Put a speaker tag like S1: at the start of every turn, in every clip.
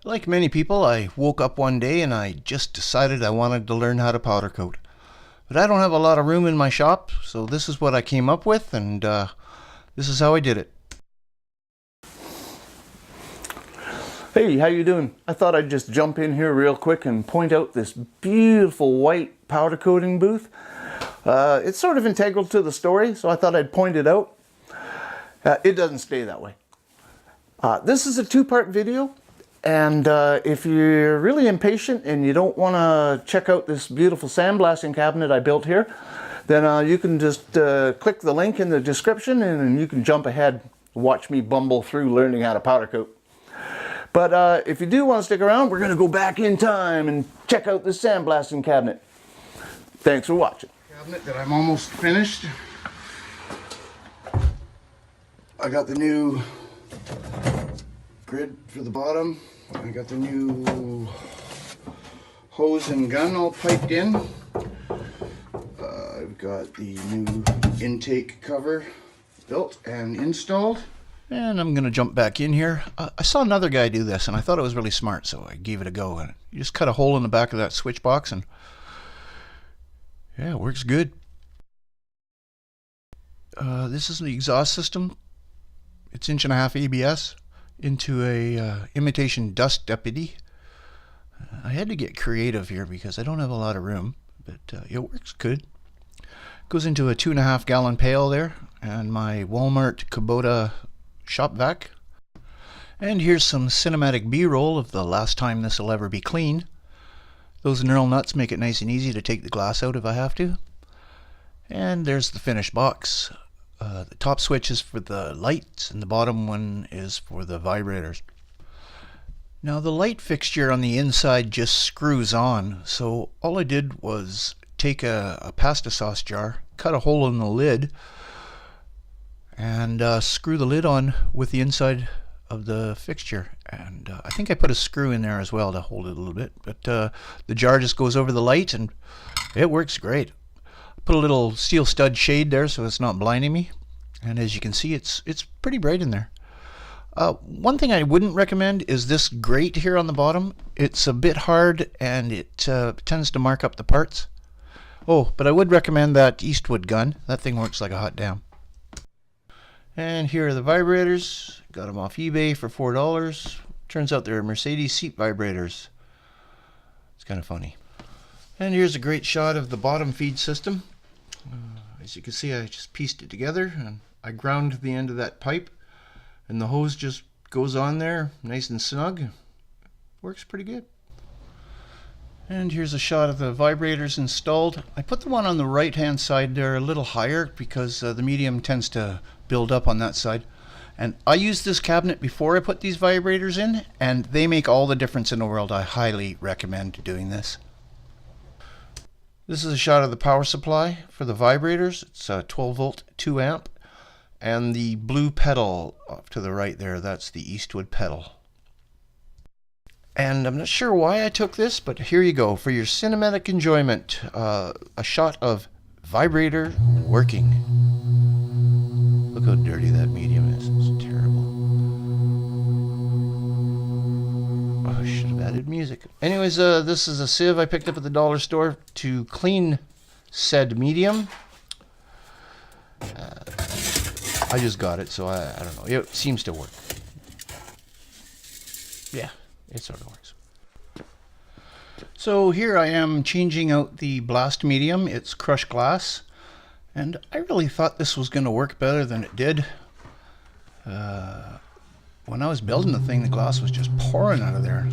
S1: Like many people, I woke up one day and I just decided I wanted to learn how to powder coat. But I don't have a lot of room in my shop, so this is what I came up with, and this is how I did it.
S2: Hey, how you doing? I thought I'd just jump in here real quick and point out this beautiful white powder coating booth. It's sort of integral to the story, so I thought I'd point it out. It doesn't stay that way. This is a two-part video. And if you're really impatient and you don't want to check out this beautiful sandblasting cabinet I built here, then you can just click the link in the description and you can jump ahead and watch me bumble through learning how to powder coat. But if you do want to stick around, we're going to go back in time and check out this sandblasting cabinet. Thanks for watching.
S1: Cabinet that I'm almost finished. I got the new grid for the bottom. I got the new hose and gun all piped in. I've got the new intake cover built and installed. And I'm going to jump back in here. I saw another guy do this and I thought it was really smart, so I gave it a go. And you just cut a hole in the back of that switch box and yeah, it works good. This is the exhaust system. It's 1.5 ABS. Into a imitation dust deputy. I had to get creative here because I don't have a lot of room, but it works good. Goes into a 2.5 gallon pail there, and my Walmart Kubota shop vac. And here's some cinematic B-roll of the last time this will ever be clean. Those knurl nuts make it nice and easy to take the glass out if I have to. And there's the finished box. The top switch is for the lights and the bottom one is for the vibrators. Now the light fixture on the inside just screws on, so all I did was take a pasta sauce jar, cut a hole in the lid, and screw the lid on with the inside of the fixture. And I think I put a screw in there as well to hold it a little bit, but the jar just goes over the light and it works great. Put a little steel stud shade there so it's not blinding me, and as you can see it's pretty bright in there. One thing I wouldn't recommend is this grate here on the bottom. It's a bit hard and it tends to mark up the parts. Oh, but I would recommend that Eastwood gun. That thing works like a hot damn. And here are the vibrators. Got them off eBay for $4. Turns out they're Mercedes seat vibrators. It's kind of funny. And here's a great shot of the bottom feed system. As you can see, I just pieced it together and I ground the end of that pipe and the hose just goes on there nice and snug. Works pretty good. And here's a shot of the vibrators installed. I put the one on the right hand side there a little higher because the medium tends to build up on that side. And I used this cabinet before I put these vibrators in and they make all the difference in the world. I highly recommend doing this. This is a shot of the power supply for the vibrators. It's a 12 volt 2 amp. And the blue pedal off to the right there, that's the Eastwood pedal. And I'm not sure why I took this, but here you go. For your cinematic enjoyment, a shot of vibrator working. Look how dirty that medium is. It's terrible. Oh, I should have added music. Anyways, this is a sieve I picked up at the dollar store to clean said medium. I just got it, so I don't know. It seems to work. Yeah, it sort of works. So here I am changing out the blast medium. It's crushed glass. And I really thought this was going to work better than it did. When I was building the thing, the glass was just pouring out of there.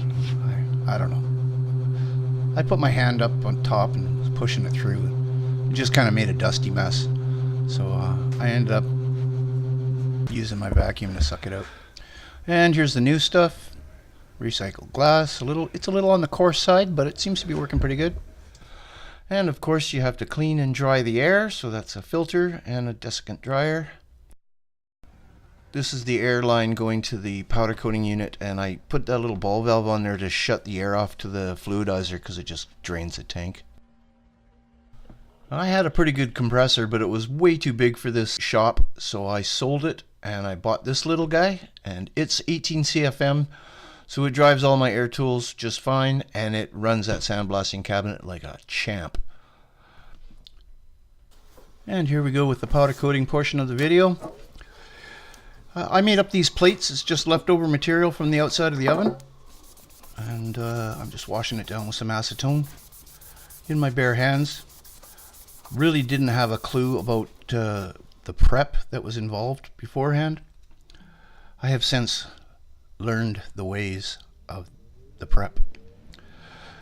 S1: I don't know. I put my hand up on top and was pushing it through. It just kind of made a dusty mess. So I ended up using my vacuum to suck it out. And here's the new stuff. Recycled glass. It's a little on the coarse side, but it seems to be working pretty good. And of course you have to clean and dry the air, so that's a filter and a desiccant dryer. This is the air line going to the powder coating unit, and I put that little ball valve on there to shut the air off to the fluidizer because it just drains the tank. I had a pretty good compressor, but it was way too big for this shop, so I sold it and I bought this little guy, and it's 18 CFM, so it drives all my air tools just fine, and it runs that sandblasting cabinet like a champ. And here we go with the powder coating portion of the video. I made up these plates. It's just leftover material from the outside of the oven, and I'm just washing it down with some acetone in my bare hands. Really didn't have a clue about the prep that was involved beforehand. I have since learned the ways of the prep.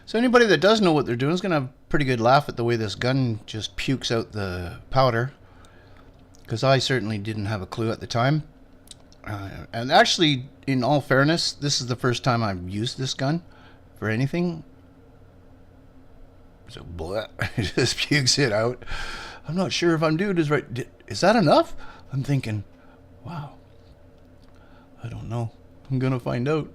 S1: So anybody that does know what they're doing is going to have a pretty good laugh at the way this gun just pukes out the powder, because I certainly didn't have a clue at the time. And actually, in all fairness, this is the first time I've used this gun for anything. So, blah, it just pukes it out. I'm not sure if I'm doing this right. Is that enough? I'm thinking, wow. I don't know. I'm going to find out.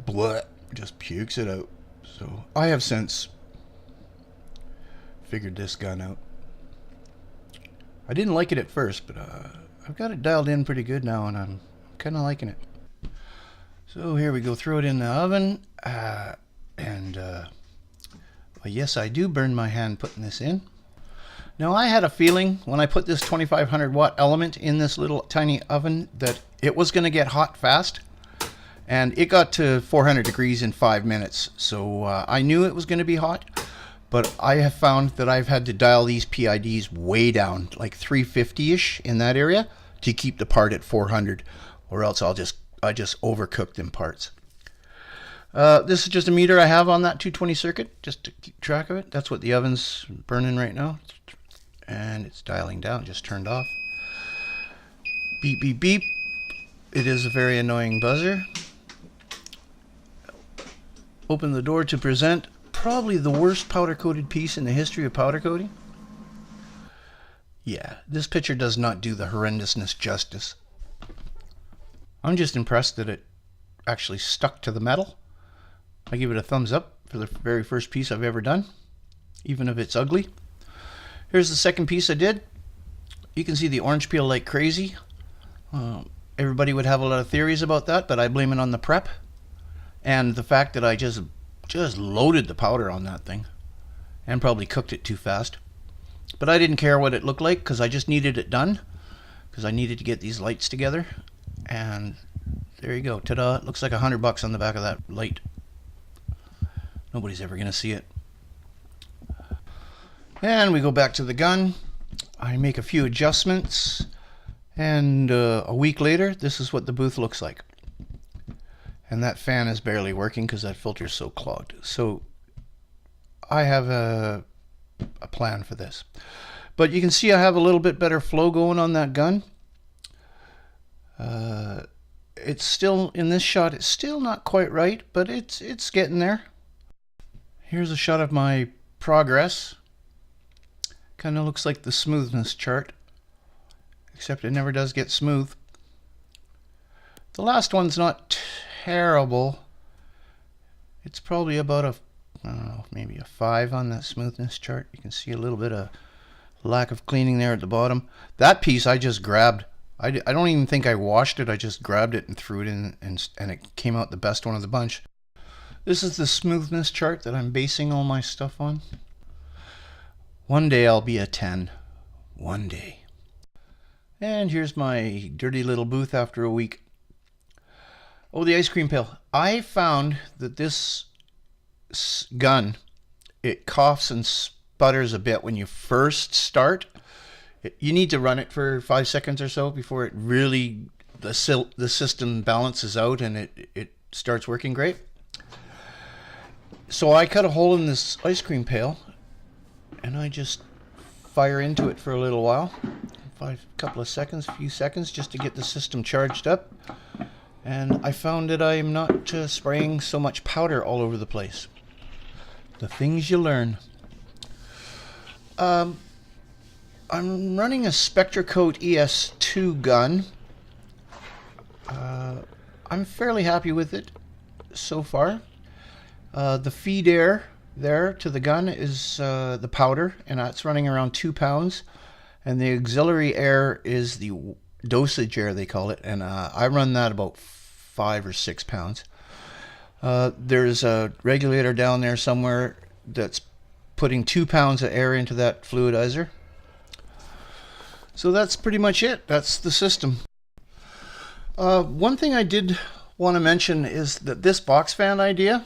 S1: Blah, just pukes it out. So, I have since figured this gun out. I didn't like it at first, but I've got it dialed in pretty good now, and I'm kind of liking it. So here we go, throw it in the oven, well, yes, I do burn my hand putting this in. Now, I had a feeling when I put this 2500 watt element in this little tiny oven that it was going to get hot fast, and it got to 400 degrees in 5 minutes, so I knew it was going to be hot. But I have found that I've had to dial these PIDs way down, like 350-ish in that area, to keep the part at 400, or else I just overcook them parts. This is just a meter I have on that 220 circuit, just to keep track of it. That's what the oven's burning right now, and it's dialing down, just turned off. Beep, beep, beep. It is a very annoying buzzer. Open the door to present probably the worst powder coated piece in the history of powder coating. Yeah, this picture does not do the horrendousness justice. I'm just impressed that it actually stuck to the metal. I give it a thumbs up for the very first piece I've ever done, even if it's ugly. Here's the second piece I did. You can see the orange peel like crazy. Everybody would have a lot of theories about that, but I blame it on the prep and the fact that I just loaded the powder on that thing and probably cooked it too fast. But I didn't care what it looked like, because I just needed it done, because I needed to get these lights together. And there you go, ta-da. It looks like $100 on the back of that light. Nobody's ever gonna see it. And we go back to the gun. I make a few adjustments, and a week later, this is what the booth looks like. And that fan is barely working because that filter is so clogged. So I have a plan for this. But you can see I have a little bit better flow going on that gun. It's still, in this shot, it's still not quite right, but it's getting there. Here's a shot of my progress. Kind of looks like the smoothness chart, except it never does get smooth. The last one's not terrible. It's probably about a, I don't know, maybe a 5 on that smoothness chart. You can see a little bit of lack of cleaning there at the bottom. That piece I just grabbed. I don't even think I washed it. I just grabbed it and threw it in, and it came out the best one of the bunch. This is the smoothness chart that I'm basing all my stuff on. One day I'll be a 10. One day. And here's my dirty little booth after a week. Oh, the ice cream pail. I found that this gun, it coughs and sputters a bit when you first start. You need to run it for 5 seconds or so before it really, the system balances out and it starts working great. So I cut a hole in this ice cream pail, and I just fire into it for a little while. A few seconds just to get the system charged up. And I found that I'm not spraying so much powder all over the place. The things you learn. I'm running a Spectracoat ES2 gun. I'm fairly happy with it so far. The feed air there to the gun is the powder, and that's running around 2 pounds. And the auxiliary air is the dosage air, they call it, and I run that about 5 or 6 pounds. There's a regulator down there somewhere that's putting 2 pounds of air into that fluidizer. So that's pretty much it. That's the system. One thing I did want to mention is that this box fan idea,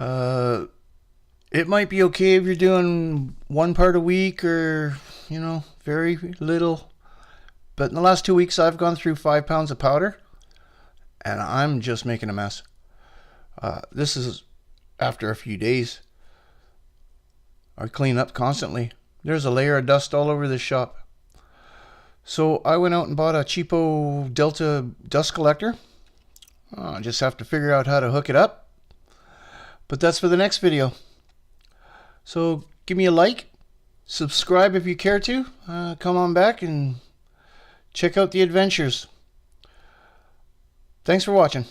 S1: it might be okay if you're doing 1 part a week or, very little. But in the last 2 weeks, I've gone through 5 pounds of powder, and I'm just making a mess. This is after a few days. I clean up constantly. There's a layer of dust all over this shop. So I went out and bought a cheapo Delta dust collector. I just have to figure out how to hook it up. But that's for the next video. So give me a like, subscribe if you care to. Come on back and check out the adventures. Thanks for watching.